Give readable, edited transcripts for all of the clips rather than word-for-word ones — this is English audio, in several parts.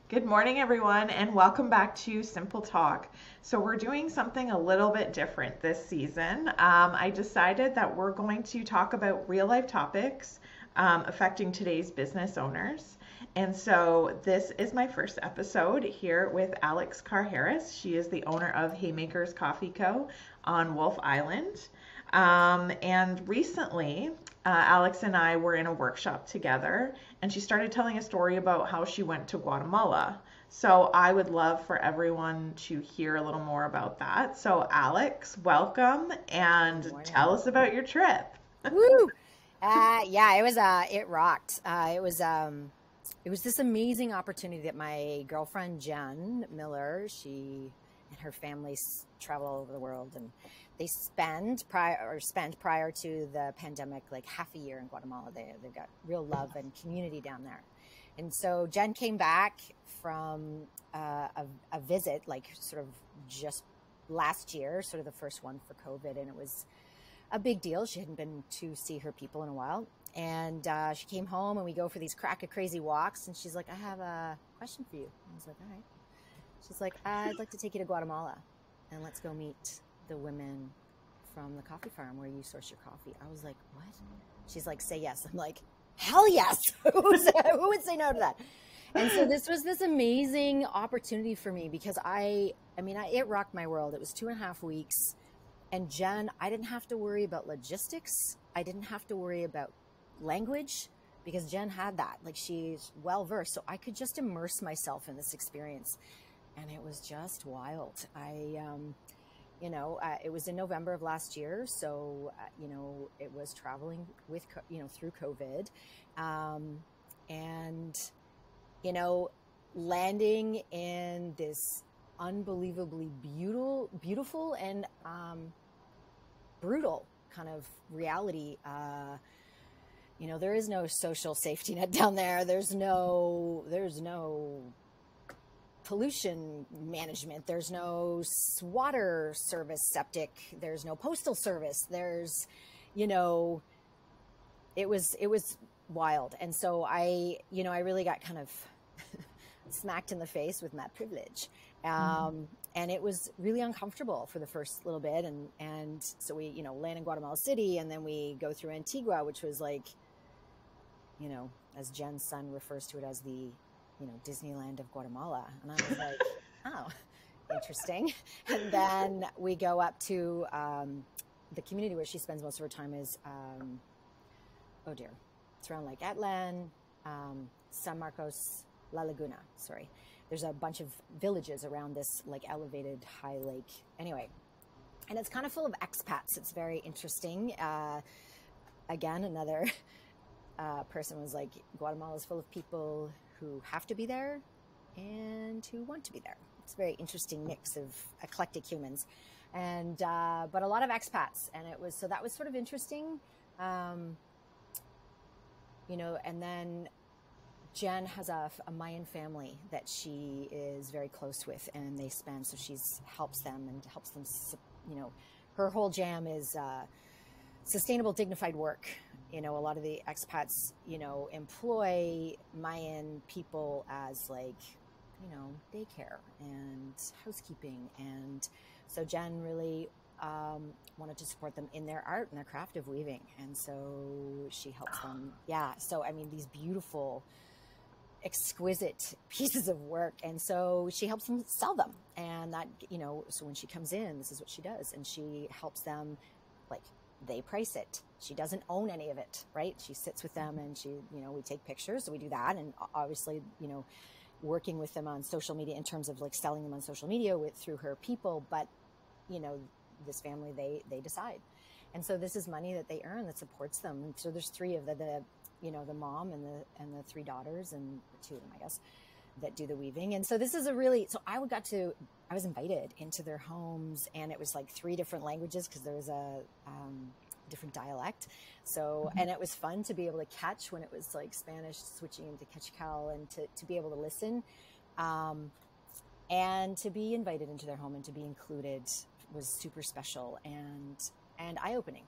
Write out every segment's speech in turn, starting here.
Good morning, everyone, and welcome back to Simple Talk. So, we're doing something a little bit different this season. I decided that we're going to talk about real life topics affecting today's business owners. And so, this is my first episode here with Alix Carr-Harris. She is the owner of Haymakers Coffee Co. on Wolfe Island. And recently, Alix and I were in a workshop together, and she started telling a story about how she went to Guatemala. So I would love for everyone to hear a little more about that. So, Alix, welcome and tell us about your trip. Woo! Yeah, it rocked. It was this amazing opportunity that my girlfriend Jen Miller, she and her family travel all over the world, and they spent prior to the pandemic like half a year in Guatemala. They've got real love and community down there. And so Jen came back from a visit, like sort of just last year, sort of the first one for COVID, and it was a big deal. She hadn't been to see her people in a while. And she came home, and we go for these crazy walks, and she's like, I have a question for you. I was like, all right. She's like, I'd like to take you to Guatemala, and let's go meet the women from the coffee farm where you source your coffee. I was like, what? She's like, say yes. I'm like, hell yes. Who would say no to that? And so this was this amazing opportunity for me because it rocked my world. It was 2.5 weeks. And Jen, I didn't have to worry about logistics. I didn't have to worry about language because Jen had that. Like, she's well versed. So I could just immerse myself in this experience. And it was just wild. It was in November of last year. So, it was traveling with, through COVID. Landing in this unbelievably beautiful and brutal kind of reality. There is no social safety net down there. There's no pollution management. There's no water service, septic. There's no postal service. It was wild. And so I really got kind of smacked in the face with my privilege. And it was really uncomfortable for the first little bit. And so we, land in Guatemala City, and then we go through Antigua, which was like, as Jen's son refers to it as the, Disneyland of Guatemala. And I was like, oh, interesting. And then we go up to the community where she spends most of her time is, it's around Lake Atlan, San Marcos, La Laguna, sorry. There's a bunch of villages around this like elevated high lake. Anyway, and it's kind of full of expats. It's very interesting. Again, another person was like, Guatemala is full of people who have to be there and who want to be there. It's a very interesting mix of eclectic humans, and but a lot of expats. And that was sort of interesting. And then Jen has a Mayan family that she is very close with, and they spend, so helps them. Her whole jam is sustainable, dignified work. A lot of the expats, employ Mayan people as like, daycare and housekeeping. And so Jen really wanted to support them in their art and their craft of weaving. And so she helps them. Yeah. So, these beautiful, exquisite pieces of work. And so she helps them sell them. And that, so when she comes in, this is what she does. And she helps them, like, they price it. She doesn't own any of it, right? She sits with them, and we take pictures. So we do that. And obviously, working with them on social media in terms of like selling them on social media through her people. But, this family, they decide. And so this is money that they earn that supports them. And so there's three of the mom and the three daughters, and two of them, I guess, that do the weaving. And so this is I was invited into their homes, and it was like 3 different languages because there was a different dialect. So, and it was fun to be able to catch when it was like Spanish switching into Quechua, and to be able to listen, and to be invited into their home and to be included was super special and eye-opening,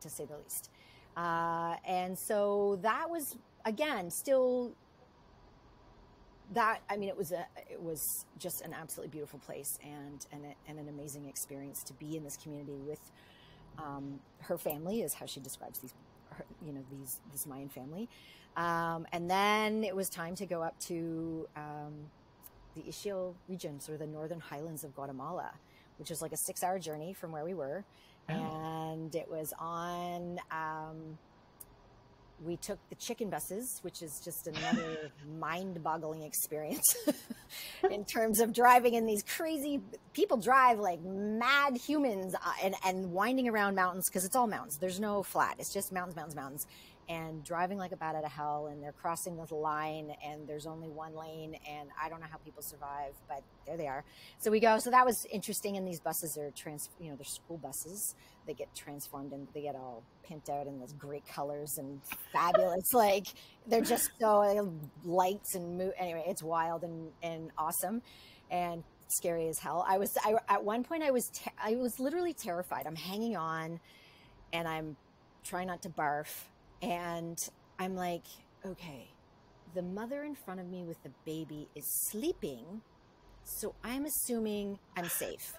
to say the least. And so that was, again, still that, I mean, it was just an absolutely beautiful place, and an amazing experience to be in this community with her family, is how she describes this Mayan family. And then it was time to go up to the Ixil region, sort of the northern highlands of Guatemala, which was like a 6-hour journey from where we were. Oh. And it was on, we took the chicken buses, which is just another mind-boggling experience in terms of driving in these crazy, people drive like mad humans, and winding around mountains, because it's all mountains. There's no flat. It's just mountains, mountains, mountains. And driving like a bat out of hell, and they're crossing this line, and there's only one lane, and I don't know how people survive, but there they are. So we go. So that was interesting. And these buses are they're school buses. They get transformed, and they get all pimped out in those great colors and fabulous. Like, they're just so lights and anyway, it's wild and awesome and scary as hell. At one point I was literally terrified. I'm hanging on, and I'm trying not to barf. And I'm like, okay, the mother in front of me with the baby is sleeping, so I'm assuming I'm safe.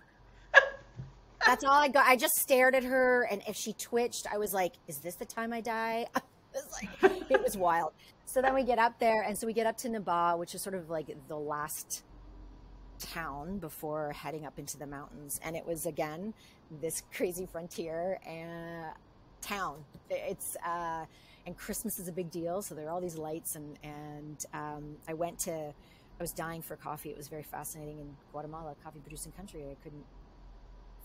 That's all I got. I just stared at her, and if she twitched, I was like, is this the time I die? It was wild. So then we get up there, and so we get up to Naba, which is sort of like the last town before heading up into the mountains. And it was, again, this crazy frontier and town. It's and Christmas is a big deal, so there are all these lights, and I was dying for coffee. It was very fascinating in Guatemala, coffee producing country. I couldn't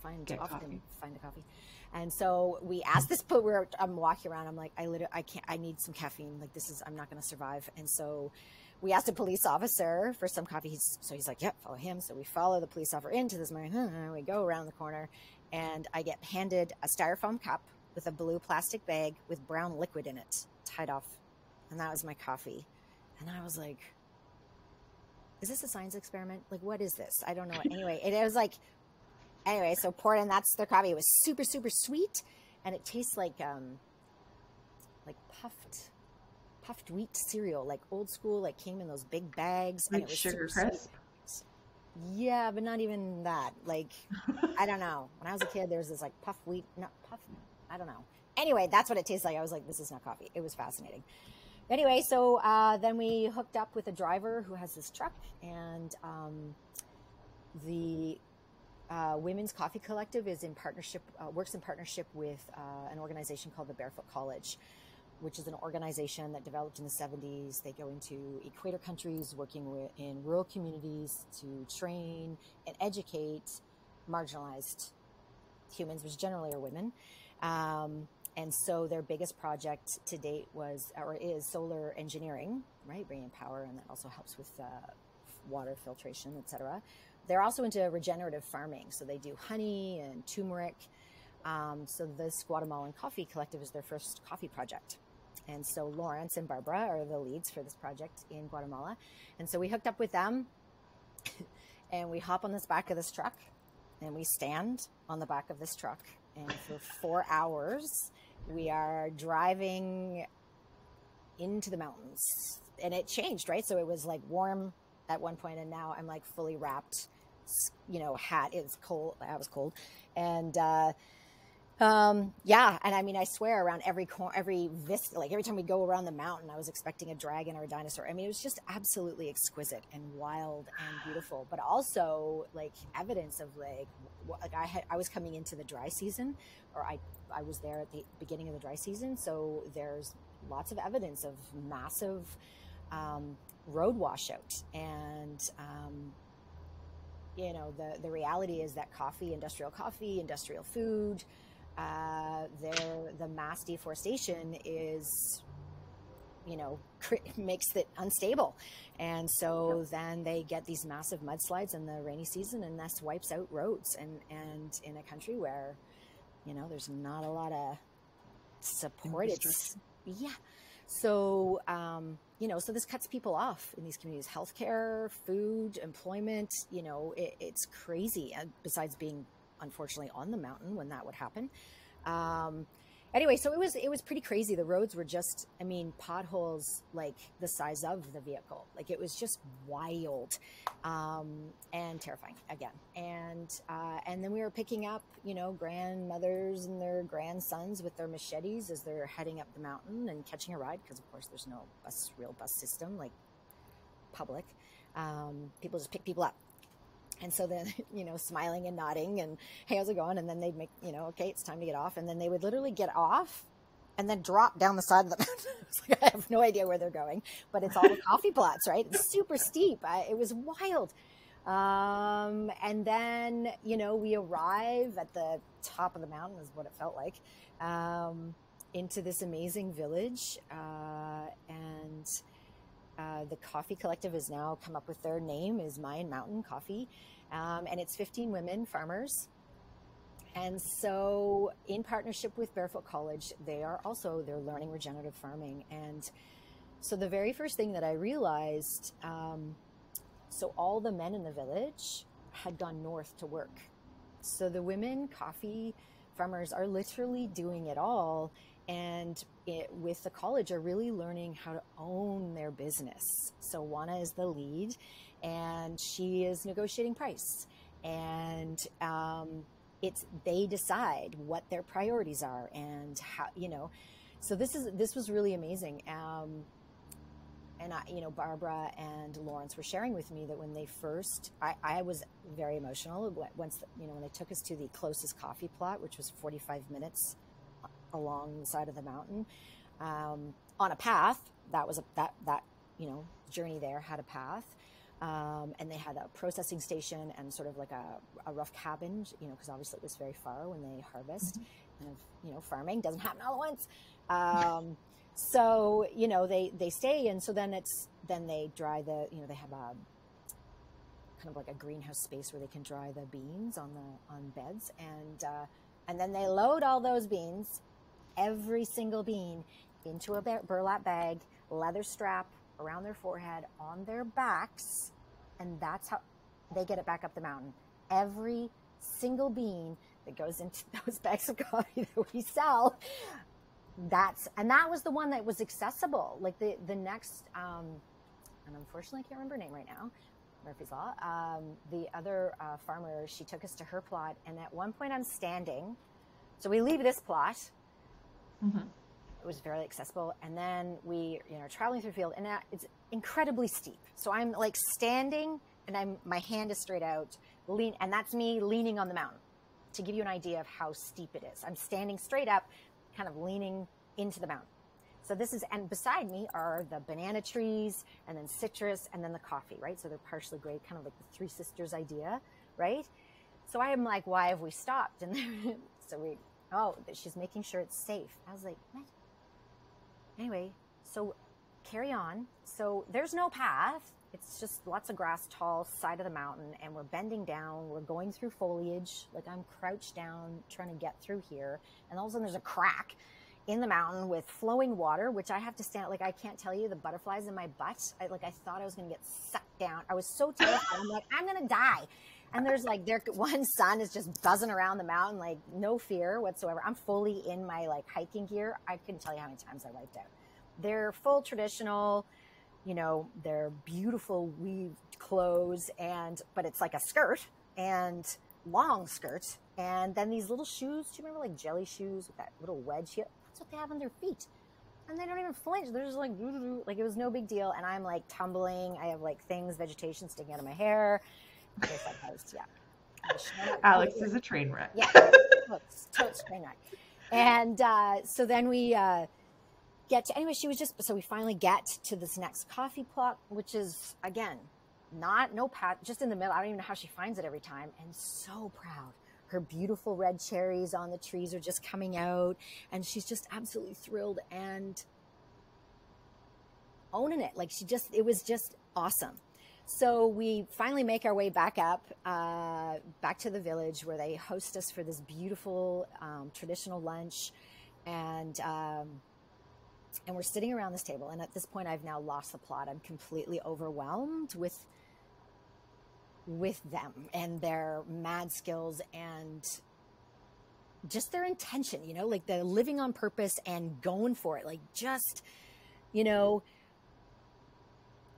find a coffee, and so we asked this, but I'm walking around, I'm like, I need some caffeine, like, I'm not going to survive. And so we asked a police officer for some coffee. He's like, yep, follow him. So we follow the police officer into this, we go around the corner, and I get handed a styrofoam cup with a blue plastic bag with brown liquid in it, tied off. And that was my coffee. And I was like, is this a science experiment? Like, what is this? I don't know. Anyway, it was like, so poured in, that's their coffee. It was super, super sweet. And it tastes like puffed wheat cereal, like old school, like came in those big bags. Like, and it was Sugar Crisp? Yeah, but not even that. Like, I don't know. When I was a kid, there was this like I don't know. Anyway, that's what it tastes like. I was like, this is not coffee. It was fascinating. Anyway, so then we hooked up with a driver who has this truck, and the Women's Coffee Collective is in partnership, works in partnership with an organization called the Barefoot College, which is an organization that developed in the 70s. They go into equator countries, working in rural communities to train and educate marginalized humans, which generally are women. And so their biggest project to date is solar engineering, right? Bringing power, and that also helps with water filtration, etc. They're also into regenerative farming. So they do honey and turmeric. So this Guatemalan Coffee Collective is their first coffee project. And so Lawrence and Barbara are the leads for this project in Guatemala. And so we hooked up with them, and we hop on this back of this truck, and we stand on the back of this truck. And for 4 hours, we are driving into the mountains. And it changed, right? So it was like warm at one point, and now I'm like fully wrapped, hat. It's cold. I was cold. And yeah. And I mean, I swear, around every vista, like every time we go around the mountain, I was expecting a dragon or a dinosaur. I mean, it was just absolutely exquisite and wild and beautiful, but also like evidence of like I was coming into the dry season, or I was there at the beginning of the dry season. So there's lots of evidence of massive, road washout. And, the reality is that industrial food, the mass deforestation is, makes it unstable. And so then they get these massive mudslides in the rainy season, and this wipes out roads. And in a country where, there's not a lot of support. So, so this cuts people off in these communities, healthcare, food, employment, it's crazy. And besides being, unfortunately, on the mountain when that would happen. Anyway, so it was pretty crazy. The roads were just, I mean, potholes like the size of the vehicle. Like it was just wild, and terrifying again. And then we were picking up, you know, grandmothers and their grandsons with their machetes as they're heading up the mountain and catching a ride, because of course there's no real bus system like public. People just pick people up. And so then, you know, smiling and nodding and, hey, how's it going? And then they'd make, you know, okay, it's time to get off. And then they would literally get off and then drop down the side of the mountain. It's like, I have no idea where they're going, but it's all the coffee plots, right? It's super steep. It was wild. And then, you know, we arrive at the top of the mountain, is what it felt like, into this amazing village. The coffee collective has now come up with their name, is Mayan Mountain Coffee. And it's 15 women farmers. And so in partnership with Barefoot College, they're learning regenerative farming. And so the very first thing that I realized, so all the men in the village had gone north to work. So the women coffee farmers are literally doing it all. And with the college are really learning how to own their business. So Juana is the lead, and she is negotiating price. And they decide what their priorities are and how, you know. So this was really amazing. And you know, Barbara and Lawrence were sharing with me that when they first, I was very emotional once, you know, when they took us to the closest coffee plot, which was 45 minutes along the side of the mountain, on a path. That was that you know, journey there had a path, and they had a processing station and sort of like a rough cabin, you know, because obviously it was very far when they harvest. Mm-hmm. And you know, farming doesn't happen all at once. So you know, they stay, and so then they dry the, you know, they have a kind of like a greenhouse space where they can dry the beans on beds, and then they load all those beans, every single bean, into a burlap bag, leather strap around their forehead, on their backs, and that's how they get it back up the mountain. Every single bean that goes into those bags of coffee that we sell, that was the one that was accessible. Like the next, and unfortunately I can't remember her name right now, Murphy's Law, the other farmer, she took us to her plot, and at one point I'm standing, so we leave this plot. Mm-hmm. It was very accessible, and then we, you know, traveling through the field, and it's incredibly steep. So I'm like standing, and my hand is straight out, and that's me leaning on the mountain, to give you an idea of how steep it is. I'm standing straight up, kind of leaning into the mountain. So and beside me are the banana trees, and then citrus, and then the coffee, right? So they're partially grade, kind of like the Three Sisters idea, right? So I am like, why have we stopped? And she's making sure it's safe. I was like, what? Anyway, so carry on. So there's no path. It's just lots of grass, tall side of the mountain, and we're bending down. We're going through foliage. Like I'm crouched down trying to get through here. And all of a sudden there's a crack in the mountain with flowing water, which I have to stand, like, I can't tell you the butterflies in my butt. I thought I was going to get sucked down. I was so terrified. I'm like, I'm going to die. And there's like, one son is just buzzing around the mountain, like no fear whatsoever. I'm fully in my like hiking gear. I couldn't tell you how many times I wiped out. They're full traditional, you know, they're beautiful weaved clothes, but it's like a skirt and long skirt. And then these little shoes, do you remember like jelly shoes with that little wedge here? That's what they have on their feet. And they don't even flinch. They're just like it was no big deal. And I'm like tumbling. I have like vegetation sticking out of my hair. Yeah. Alix is a train wreck. Yeah, totes train wreck. And so then we we finally get to this next coffee plot, which is, again, no path, just in the middle. I don't even know how she finds it every time. And so proud. Her beautiful red cherries on the trees are just coming out, and she's just absolutely thrilled and owning it. Like it was just awesome. So we finally make our way back up, back to the village, where they host us for this beautiful traditional lunch, and we're sitting around this table. And at this point, I've now lost the plot. I'm completely overwhelmed with them and their mad skills, and just their intention, you know, like the living on purpose and going for it. Like just, you know,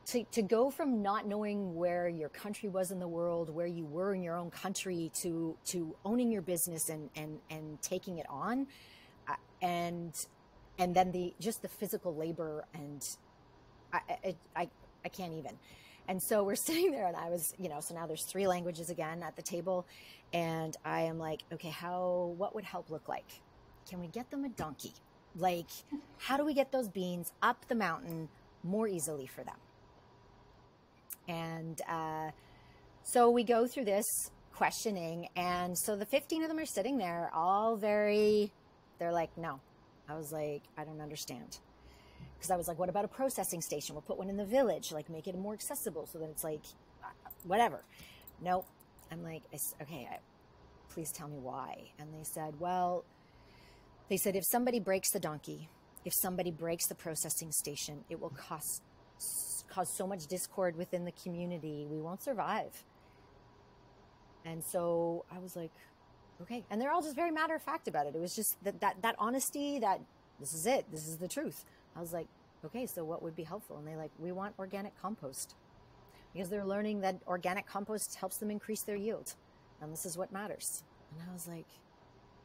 to go from not knowing where your country was in the world, where you were in your own country, to owning your business and taking it on, and then the physical labor, and I can't even. And so we're sitting there, and I was, you know, so now there's 3 languages again at the table, and I am like, okay, what would help look like? Can we get them a donkey? Like, how do we get those beans up the mountain more easily for them? And so we go through this questioning, and so the 15 of them are sitting there, all they're like, no. I was like, I don't understand. Because I was like, what about a processing station? We'll put one in the village, like make it more accessible so that it's like, whatever. Nope. I'm like, okay, please tell me why. And they said, well, if somebody breaks the donkey, if somebody breaks the processing station, it will cause so much discord within the community. We won't survive. And so I was like, okay. And they're all just very matter of fact about it. It was just that honesty, that this is it. This is the truth. I was like, okay, so what would be helpful? And they're like, we want organic compost, because they're learning that organic compost helps them increase their yield. And this is what matters. And I was like,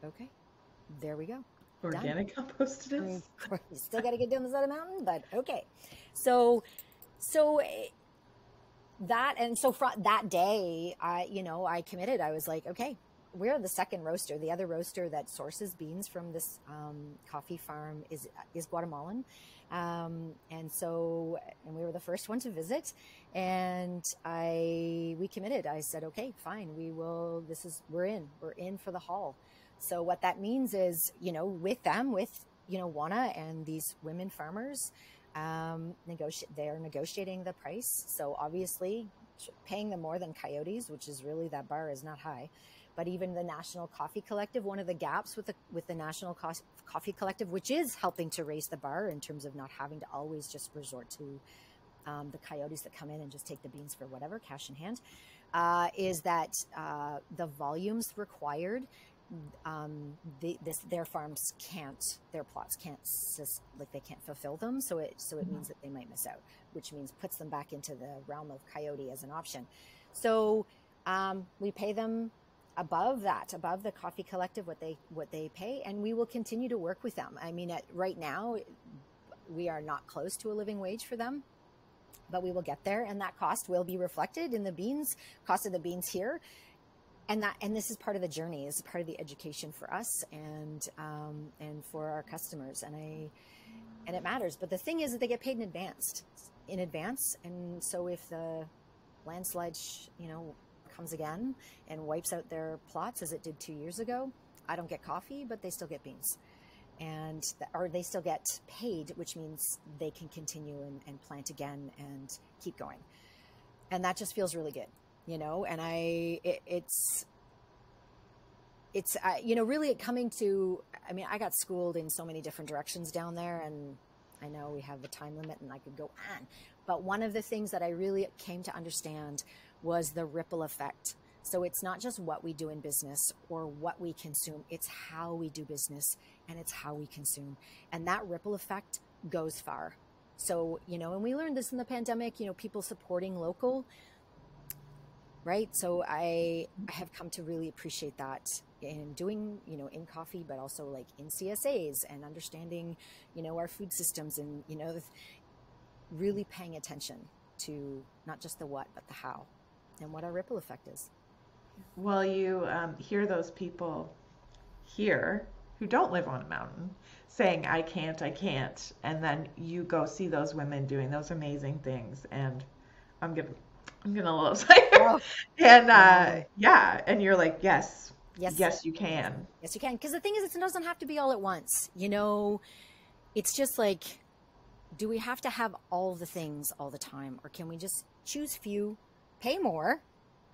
okay, there we go. Organic compost it is. I mean, you still got to get down the side of the mountain, but okay. So that, and so from that day, I committed. I was like, okay, we're the second roaster. The other roaster that sources beans from this coffee farm is Guatemalan. And we were the first one to visit, and we committed. I said, okay, fine. We're in for the haul. So what that means is, you know, with Juana and these women farmers, they're negotiating the price. So obviously paying them more than Coyotes, which is really, that bar is not high. But even the National Coffee Collective, one of the gaps with the National Coffee Collective, which is helping to raise the bar in terms of not having to always just resort to the Coyotes that come in and just take the beans for whatever, cash in hand, is that the volumes required, their farms their plots can't fulfill them. So it means that they might miss out, which means puts them back into the realm of Coyote as an option. So we pay them above the Coffee Collective, what they pay, and we will continue to work with them. I mean, right now we are not close to a living wage for them, but we will get there, and that cost will be reflected in the cost of the beans here. And this is part of the journey. This is part of the education for us and for our customers, and it matters. But the thing is that they get paid in advance, and so if the landslide, comes again and wipes out their plots as it did 2 years ago, I don't get coffee, but they still get beans, or they still get paid, which means they can continue and plant again and keep going. And that just feels really good, and it's really coming to, I got schooled in so many different directions down there, and I know we have the time limit and I could go on, but one of the things that I really came to understand was the ripple effect. So it's not just what we do in business or what we consume, it's how we do business and it's how we consume. And that ripple effect goes far. So, and we learned this in the pandemic, people supporting local, right? So I have come to really appreciate that in doing, in coffee, but also like in CSAs and understanding, our food systems and, really paying attention to not just the what, but the how and what our ripple effect is. Well, you hear those people here who don't live on a mountain saying, I can't, and then you go see those women doing those amazing things, and I'm getting a little excited. Oh. And and you're like, yes, you can. Yes, you can. Because the thing is, it doesn't have to be all at once. It's just like, do we have to have all the things all the time, or can we just choose few, pay more,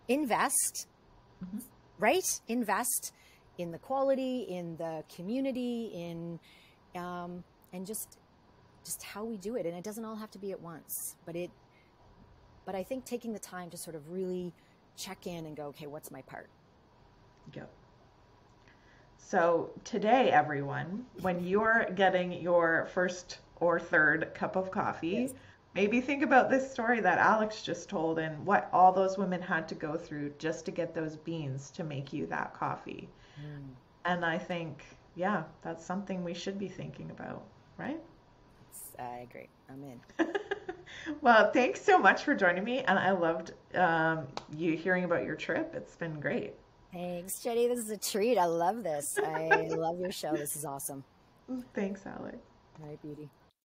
invest, right? Invest in the quality, in the community, and just how we do it. And it doesn't all have to be at once, but I think taking the time to sort of really check in and go, okay, what's my part? Yep. So today, everyone, when you're getting your first or third cup of Yes. coffee, maybe think about this story that Alex just told and what all those women had to go through just to get those beans to make you that coffee. Mm, And I think, yeah, that's something we should be thinking about, right? I agree. I'm in. Well, thanks so much for joining me, and I loved you hearing about your trip. It's been great. Thanks, Jenny. This is a treat. I love this. I love your show. This is awesome. Thanks, Alex. All right, beauty.